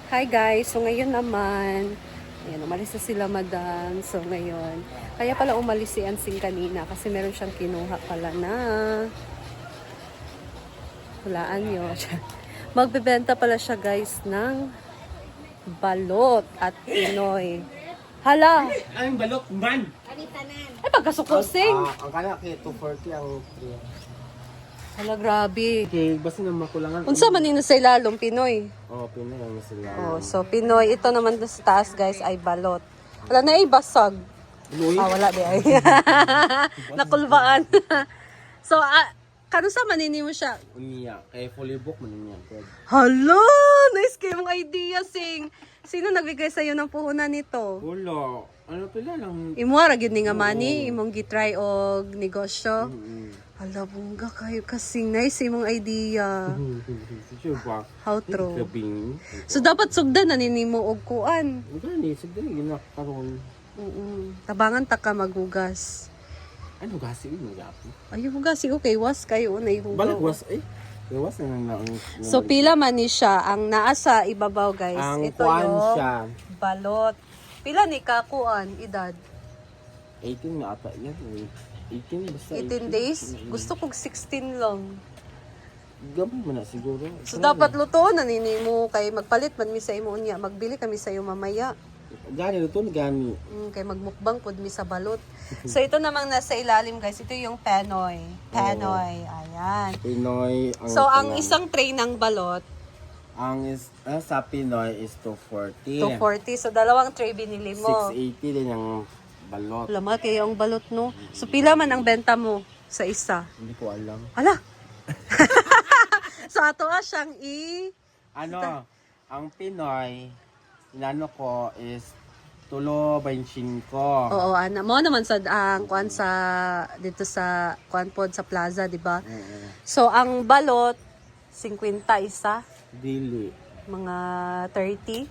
Hi guys, so ngayon naman, ayan, umalis na sila madam. So ngayon, kaya pala umalis si Ansing kanina kasi meron siyang kinuha pala na, hulaan nyo. Magbebenta pala siya guys ng balot at Pinoy. Hala! Ay, balot, man! Ay, pagkasukusing! Ang kaya kay 240 ang 3. Hala, grabe. Okay, basta na makulangan. Unsa man nino sa ilalong Pinoy? Pinoy ang sila. So Pinoy, ito naman sa taas guys ay balot. Wala na basag. Wala di ay. Nakulbaan. So, kano sa manini mo siya? Umiya, kay fully book man niya. Hala! Nice kayo mong idea, Sing. Sino nagbigay sa'yo ng puhunan nito? Wala. Ano pala lang? Imo ra gyud ni nga money, imong gitry og negosyo. Hala, bungga kayo kasing nice imong idea. Sure ba? How true. Kabing. So dapat sugdan na nimo og kuan. Gani, sigdali ginakaroon. Tabangan ta ka magugas. Ano gasi mo gapi? Ay, hugasi okay, was kayo na Balik ihugaw. was gawas na ang So pila man ni siya ang naa sa ibabaw guys. ang Ito kuan yung siya. balot. Pila ni ka kuan edad? 18 na ata yan. 18 basta 18 days? Gusto kog 16 lang. Gabi mo na siguro. So dapat luto na nini mo kay magpalit man mi sa imo unya. Magbili kami sa iyo mamaya. Gani luto ni gani. Kay magmukbang pod mi sa balot. So ito namang nasa ilalim guys, ito yung Pinoy. Pinoy. Ayan. Pinoy So ang isang tray ng balot sa Pinoy is 240. 240. So dalawang tray binili mo. 680 din ang balot. Lama kayo ang balot no. So pila man ang benta mo sa isa? Hindi ko alam. Hala. So ato siyang Ano, ang Pinoy, inano ko is tulo 25. Oo, ana mo naman sa ang kuan sa dito sa kuan pod sa plaza, di ba? So ang balot 50 isa, Dili. mga 30.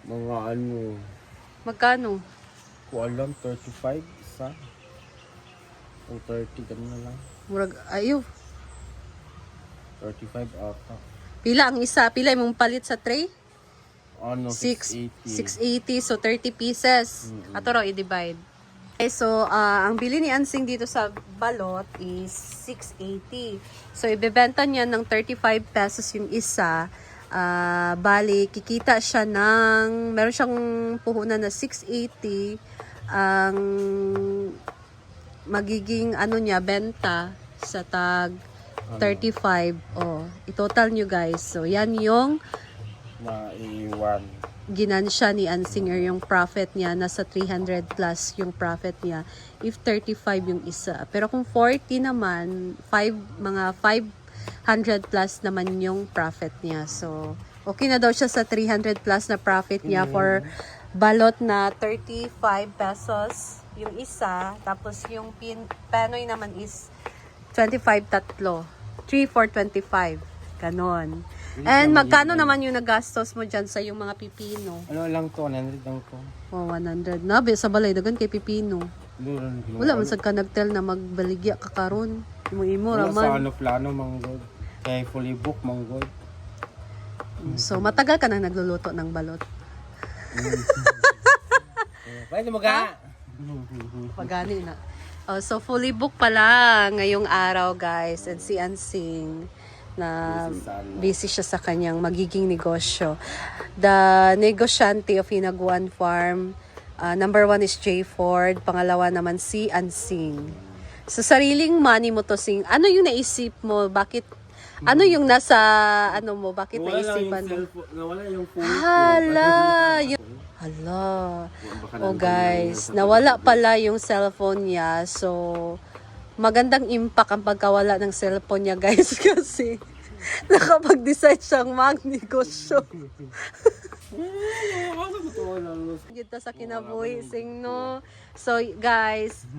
Mga ano, Magkano? ko alam, 35 isa. O 30, ganun na lang. Murag ayo. 35 ata. Pila ang isa? Pila imong palit sa tray? Ano, 680. 680, so 30 pieces. Ato raw i-divide. Okay, so ang bili ni Ansing dito sa balot is 680. So ibebenta niya ng 35 pesos yung isa. Bali, kikita siya ng, meron siyang puhunan na 680. Ang magiging ano niya, benta sa tag 35. Oh, i-total nyo guys. So yan yung Na iwan. ginansya ni Ansinger, yung profit niya nasa 300 plus yung profit niya if 35 yung isa. Pero kung 40 naman, mga 500 plus naman yung profit niya. So okay na daw siya sa 300 plus na profit niya for balot na 35 pesos yung isa. Tapos yung Pinoy naman is 25 tatlo. 3 for 25. Ganon. And magkano naman yung nagastos mo dyan sa yung mga pipino? Ano lang to, 100 lang to. Oh, 100. Nabi, sa balay, dagan kay pipino. Wala man sad ka nagtel na magbaligya ka karon. Imo Wala sa raman. ano plano, manggod. Kaya fully book, manggod. So matagal ka nang nagluluto ng balot. Pwede mo ka? Pagani na. Oh, so fully booked pala ngayong araw, guys. And si Ansing na busy siya sa kanyang magiging negosyo. The negosyante of Hinaguan Farm, number 1 is Jay Ford, pangalawa naman si Ansing. So sariling money mo to, Sing. Ano yung naisip mo? Bakit ano yung nasa ano mo? Bakit naisipan mo? Nawala yung phone. Hala. Oh guys, nawala pala yung cellphone niya. So magandang impact ang pagkawala ng cellphone niya, guys, kasi nakapag-decide siyang magnegosyo. Kita sa kinabuhi, Sing, no? So, guys,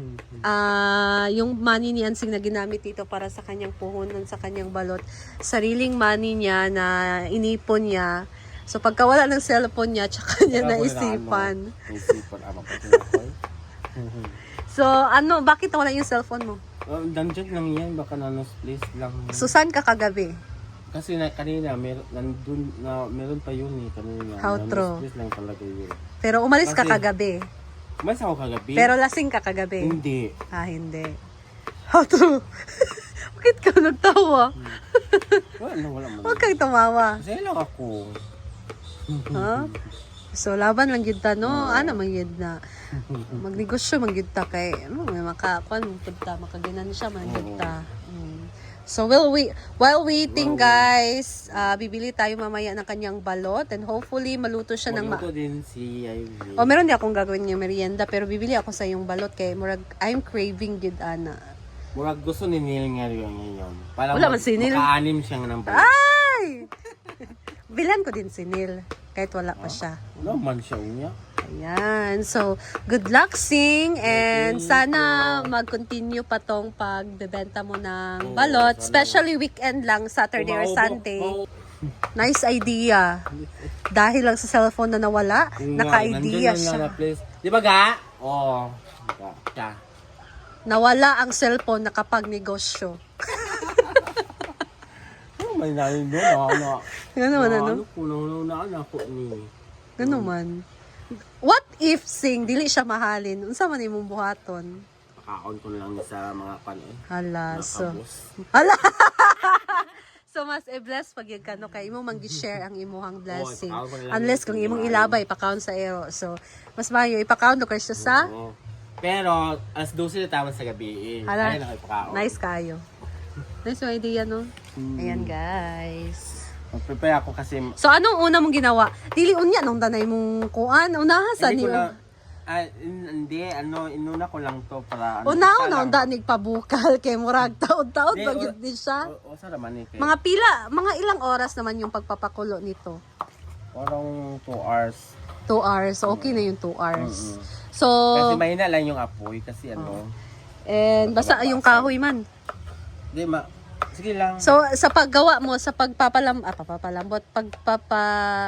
yung money ni Ansing na ginamit dito para sa kanyang puhunan, sa kanyang balot, sariling money niya na inipon niya. So, pagkawala ng cellphone niya, tsaka niya naisipan. So, bakit nawala yung cellphone mo? Dungeon lang yan, baka nanos place lang. So, saan ka kagabi? Kasi kanina, meron pa yun eh, kanina. How true. Stress lang talaga yun. Pero umalis ka Kasi- kagabi. Umalis ako kagabi. Pero lasing ka kagabi. Hindi. Hindi. How true. Bakit ka nagtawa? Wala man. Huwag kang tumawa. Masaya lang ako. Ha? So, laban lang yun ta, no? Ano man yun na? Magnegosyo man yun ta kay, may makakuan, makaginan siya man yun ta. So, while waiting, guys, bibili tayo mamaya ng kanyang balot and hopefully maluto siya ng Magluto din si Ivy. meron din akong gagawin yung merienda pero bibili ako sa yung balot kay murag I'm craving gid ana. Murag gusto ni Neil nga yun ngayon. Para Wala man si Neil. Maka-anim siyang ng balot. Ay! Bilan ko din si Neil kahit wala pa siya. Wala man siya unya. Ayan. So, good luck, Sing. And sana mag-continue pa tong pagbebenta mo ng balot. Especially weekend lang, Saturday or Sunday. Nice idea. Dahil lang sa cellphone na nawala, naka-idea siya. Di ba ga? Oo. Siya. Nawala ang cellphone na kapag negosyo. May nanin doon. Ano man, ano? Ano ko ni. Ano man. What if, Sing, dili siya mahalin? Unsa man imong buhaton? Pakaon ko na lang sa mga kanon. Hala, so. Nakabos. Hala! So, mas i-bless pag yung kano kay imong mang-share ang imuhang blessing. ipakaon ko na lang Unless kung imong ilabay, ipakaon sa ero. So, mas mayo, ipakaon do kayo siya sa? Oo. Pero, alas 12 na tama sa gabi. Hala, Ayun ako ipakaon. nice kayo. Nice yung idea, no? Ayan, guys. Mag-prepare ako kasi So, anong una mong ginawa? Dili unya nung danay mong kuan. Unahasan hindi ko niyo. na, inuna ko lang to para Una danig pabukal kay murag taod-taod Hindi, bagid ni siya. O sa naman eh. Mga mga ilang oras naman yung pagpapakulo nito? Parang 2 hours. 2 hours. So, okay na yung 2 hours. So, Kasi mahina lang yung apoy kasi and basta yung kahoy man. Hindi sige lang. So, sa paggawa mo, sa papapalambot,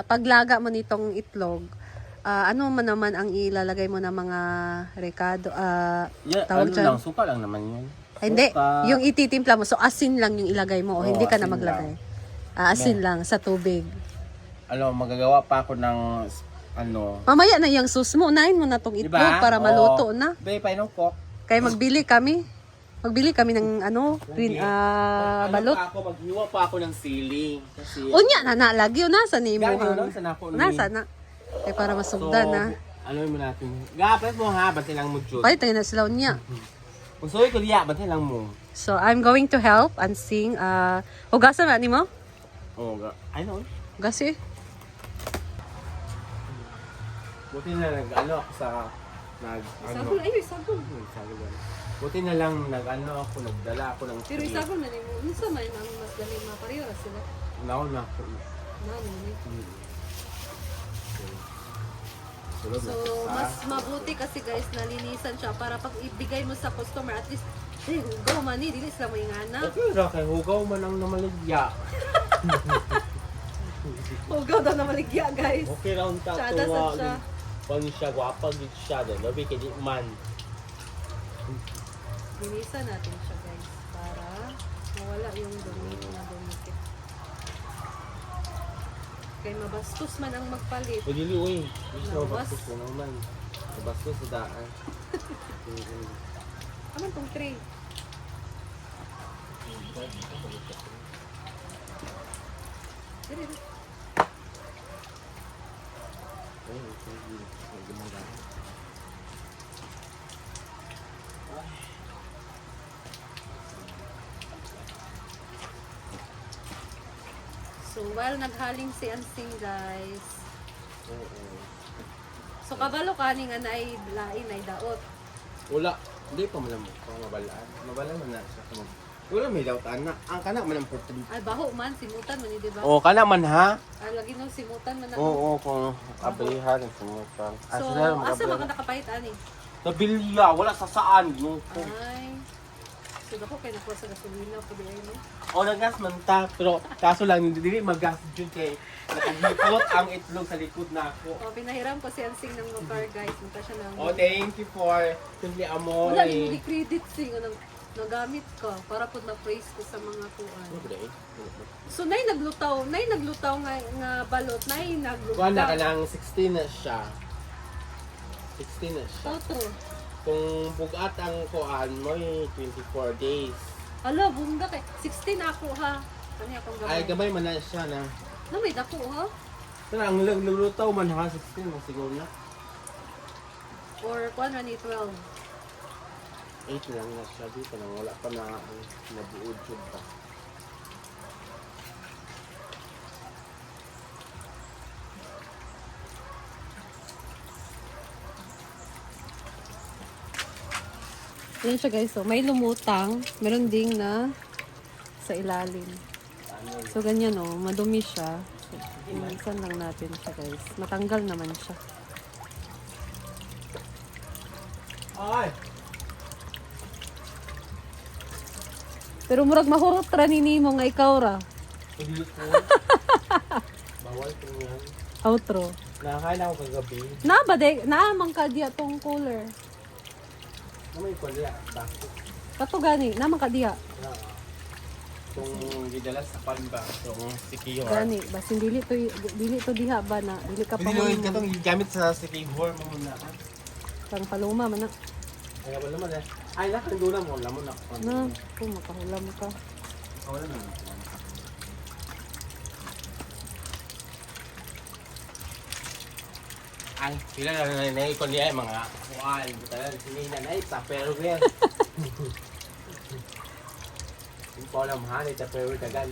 paglaga mo nitong itlog, ano man naman ang ilalagay mo ng mga rekado? Tawag ano dyan? lang, suka lang naman yun. Hindi, Suka. yung ititimpla mo. So, asin lang yung ilagay mo o hindi ka na asin maglagay. Asin lang sa tubig. Magagawa pa ako ng Mamaya na yung sus mo, unahin mo na tong itlog diba? para maluto na. Be, painom ko. Kaya magbili kami. Magbili kami ng balot. Maghiwa pa ako ng sili. Kasi, Unya na nalagyo nasa ni mo. nasa na ako. Nasa na. Kaya para masugdan na. Ano mo natin? Gapit mo ha, bantay lang mo Diyos. Ay, tayo na sila unya. Kung sorry ko liya, bantay lang mo. So, I'm going to help and sing. Hugasan na ni mo? I know. Hugasi. Buti na ako sa Isagol, ay, isagol. Buti na lang nagdala ako ng Pero isagol na ni mo. Unsa man ang mas dali mapariyo sila. Naon na ako. So, mas mabuti kasi guys, nalinisan siya para pag ibigay mo sa customer, at least, hugaw man dili sila may ngana. Okay ra kay hugaw man ang namaligya. Hugaw daw na maligya guys. Okay ra unta Tsada sa siya. Pang siya gwapa gid siya do, labi kay di man. Linisan natin siya guys para mawala yung dumi na dumikit. Kaya mabastos man ang magpalit. Pagili uy, gusto Nawas. bastos mo naman. Bastos sa daan. Aman tong tray. Dire. So, while naghaling si Ansing, guys. So, kabalo kani nga na ay lain ay daot. Wala, hindi pa man mo pang mabalaan. Mabalaan man na sa kamo. Wala may daw anak. Ang kana man ang putin. Ay, baho man, simutan man, di ba? Oh, kana man ha? Ay, lagi nung simutan man na. Oo, kung ablihan ang sumutan. So, asa mga nakapahit, ani? Nabilya, wala sa saan. No? Ay. So, ako kay nakuha sa gasolina po di ay, no? O, nagas man ta. Pero kaso lang, hindi magas dyan kay nakahipot ang itlog sa likod na ako. O, pinahiram ko si Ansing ng car, guys. Punta siya ng... Oh, thank you for simply Wala, amoy. hindi credit sing. Anong... nagamit ka para po na-praise ko sa mga kuan. Ano ba eh? So nay naglutaw nga balot, nay Kuha na ka naglutaw. ng 16 na siya. 16 na siya. Toto. Kung bugat ang kuan mo, 24 days. Ala, bunda kay 16 ako ha. Kani akong Ay, gamay. gamay man na siya na. Namay dako ha. Pero ang lulutaw man ha, 16 mo siguro na. Or kuan ra ni 12. 8 lang na siya dito na wala pa na nabuod siya pa. Yan siya guys, so may lumutang, meron ding na sa ilalim. Ano? So ganyan oh, madumi siya. So, inisan lang natin siya guys. Matanggal naman siya. Ay! Pero murag mahurot ra ni nimo nga ikaw ra. Hindi ko. Bawal ko yan. Outro. Nakakain ako kagabi. Na ba de, naamang ka diya tong cooler. Na may kwalya. Bako. Kato gani, naamang ka diya. Na. Kung gidala sa pan ba? Itong secure. Gani, basin dili to diha ba na, dili ka pa Pwede mo. ka itong gamit sa secure mo muna. Kang paluma man na. Ay, wala naman eh. Ay, nakandula mo. Lamon ako. Na, kung makahulam ka. Wala naman. Ay, sila na nanay ko niya mga kuwan. Talagang sinina na ita, pero yan. Yung pa alam ha, ita pero dagan.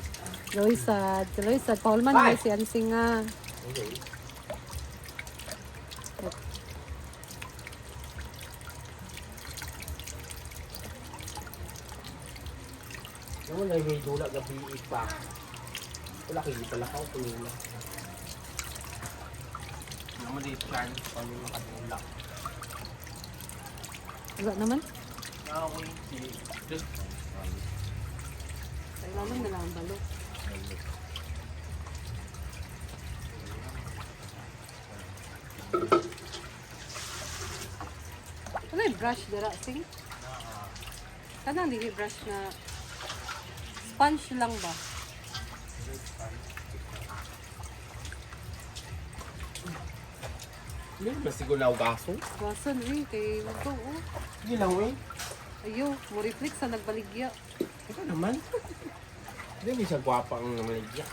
Loisad, Paulman Bye. may si Ansing nga. Okay. Yung na may dula gabi pa. Wala kayo pala ka ito nila. Naman dito siya, kami makadulak. Wala naman. Nakawin si... Sa ilalim na lang ang balot. Ano yung brush dira, sing? Kanang dili brush na sponge lang ba? Hindi ba siguro na ugaso? Gason eh, kay ito oh. Hindi lang eh. Ayo, mo reflex sa nagbaligya. Ikaw naman. Hindi siya gwapa ang namaligya.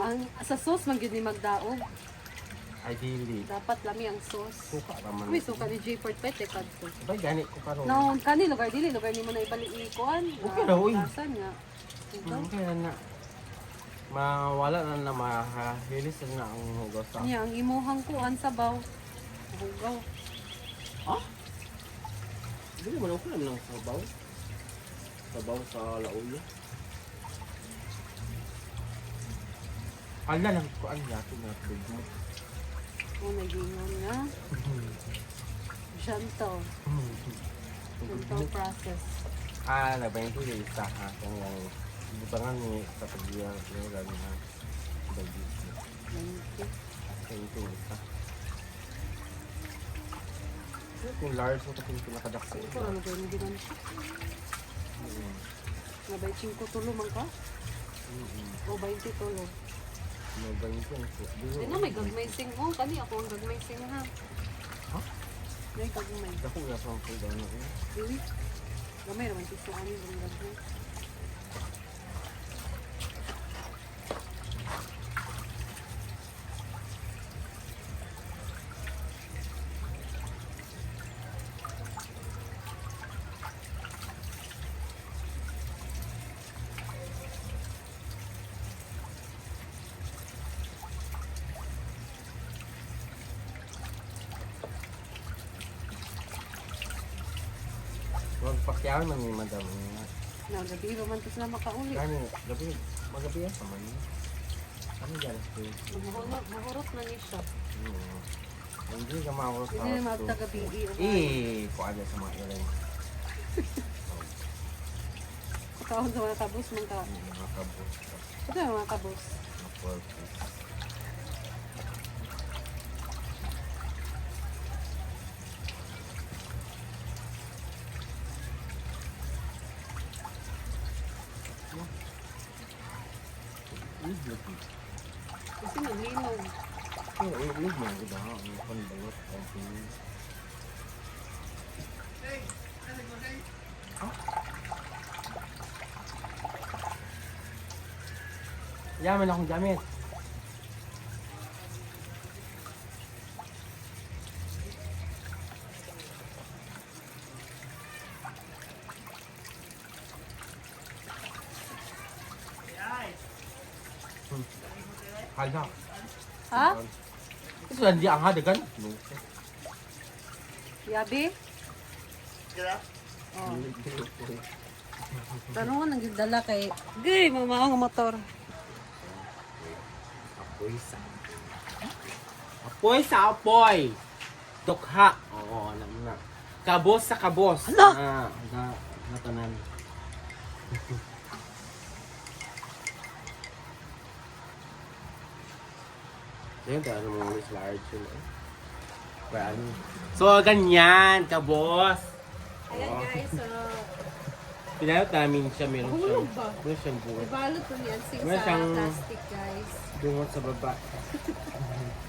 Ang sa sauce man gyud ni magdaog. Ideally. Dapat lami ang sauce. Suka naman. Uy, suka ni J4 pete kadto. Sabay gani ko karon. No, kani lugar dili lugar nimo na ibalik ikuan. Okay ra, uy. Tasan nga. Ikaw. Kaya na. Mawala na mahilis na ang hugas sa. Niya ang imuhang kuan sabaw. Hugaw. Ha? Hindi naman ako lang ng sabaw. Sabaw sa laulo. Ala lang ko ang yato na tubig mo. Oh, nagingon na. Gentle. Gentle process. Nabayin ko yung isa ha. Kung yung butangan ni sa pag-iyan yung gano'n na. Bagi. Kaya ito yung isa. Kung large mo kasi pinakadak sa Ito iba. ano ba yung ginan siya? Nabay 5 tulo man ka? O 20 tulo. Nabayin ko yung Ay na may gagmay sing mo. Kani ako ang gagmay sing ha. Ha? May gagmay. Ako nga sa mga gano'n eh. Dili. Gamay naman tiso ani ang gagmay. Magpakyawan man ni madam niya. Na gabi ba man to sila makauli. Kani, gabi, magabi yan naman. Ano dyan? Mahurot na ni siya. Hindi ka makakot sa Hindi na magtagabi. kuha niya sa mga ilan. Ikaw sa mga kabus mong ka. Mga kabos. Ito yung mga kabus. Mga purpose. Itlog. Kasi naglinog. Oo, itlog mo. Diba? Ang panbalot. Ang pinis. Yaman akong gamit. Hala. Ha? Ito lang di ang hadagan. Yabi? Oh. Tanong ko nagdala kay... Gay, mga motor. Apoy sa... Apoy sa apoy! Tukha! Oo, alam mo na. Kabos sa kabos. Hala! Natanan. Ayun, ano mo ulit large yun eh. So, ganyan, kabos. Ayan guys, so... Pinayot namin siya, meron siyang... Hulog ba? Meron siyang bungot. Ibalot ko niyan sing Wala sa siyang- plastic guys. Bungot sa baba.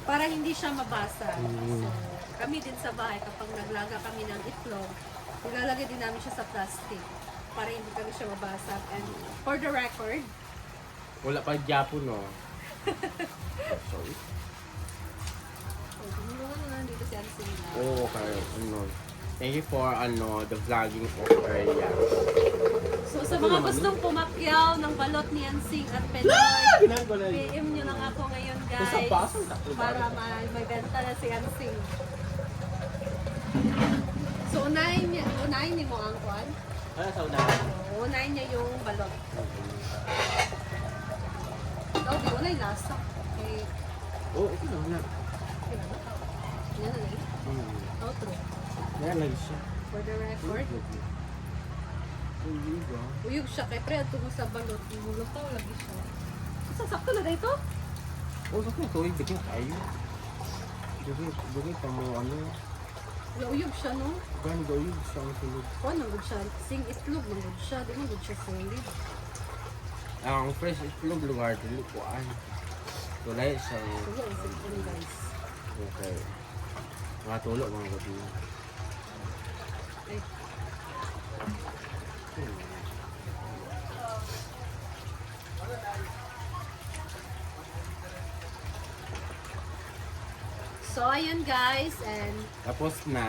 Para hindi siya mabasa. Mm. So, kami din sa bahay, kapag naglaga kami ng itlog, nilalagay din namin siya sa plastic para hindi kami siya mabasa. And for the record, Wala pa Japo, no? Sorry. tumulungan na dito si Ansel na. Oo, kaya ano. Thank you for the vlogging of area. So sa mga gustong pumakyaw ng balot ni Ansing at Penoy, Ginagawa na PM nyo lang ako ngayon Sa guys pasang takbo ba? para may benta na si Ansing. So unahin niyo mo ang kwan. Ano sa unahan? Unahin niya yung balot. Ikaw, di unay lasa. Okay. Oo, ito na wala. Yan na eh. Outro. Yan lagi siya. For the record. Uyog siya kay pre at sa balot. Mulutaw lagi siya. Sasakto na dito? Oo, sa kung tuwing bigyan kayo. Bigyan pa mo ano. Uyog siya no? Gano'n daw yun siya ang tulog. Kuan nang good siya. Sing itlog nang good siya. Di mo good siya solid. Ang fresh itlog lugar dili ko ay. Tulay siya. Sige, ang simple guys. Okay. Mga tulo mga gabi. Ay, so ayun guys, and Tapos na.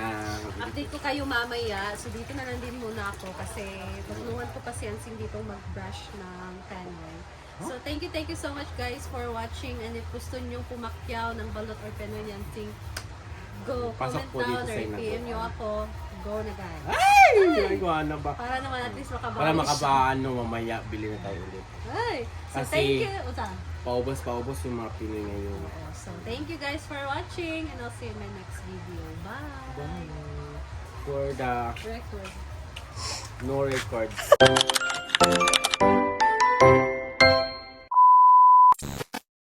update ko kayo mamaya. So dito na lang din muna ako kasi tutulungan ko pa si Ansing dito mag-brush ng penoy. So thank you so much guys for watching, and if gusto nyo pumakyaw ng balot or penoy ni Ansing, go, Pasok comment po dito down sa or inyo. PM nyo ako. Go na guys. Ay! Hindi ko ano ba? Para naman at least makabawi Para siya. makabaano mamaya bili na tayo ulit. Ay! So Kasi- thank you. Uta. Paubos yung mga Pinoy ngayon. So thank you guys for watching, and I'll see you in my next video. Bye! For the Record. no records.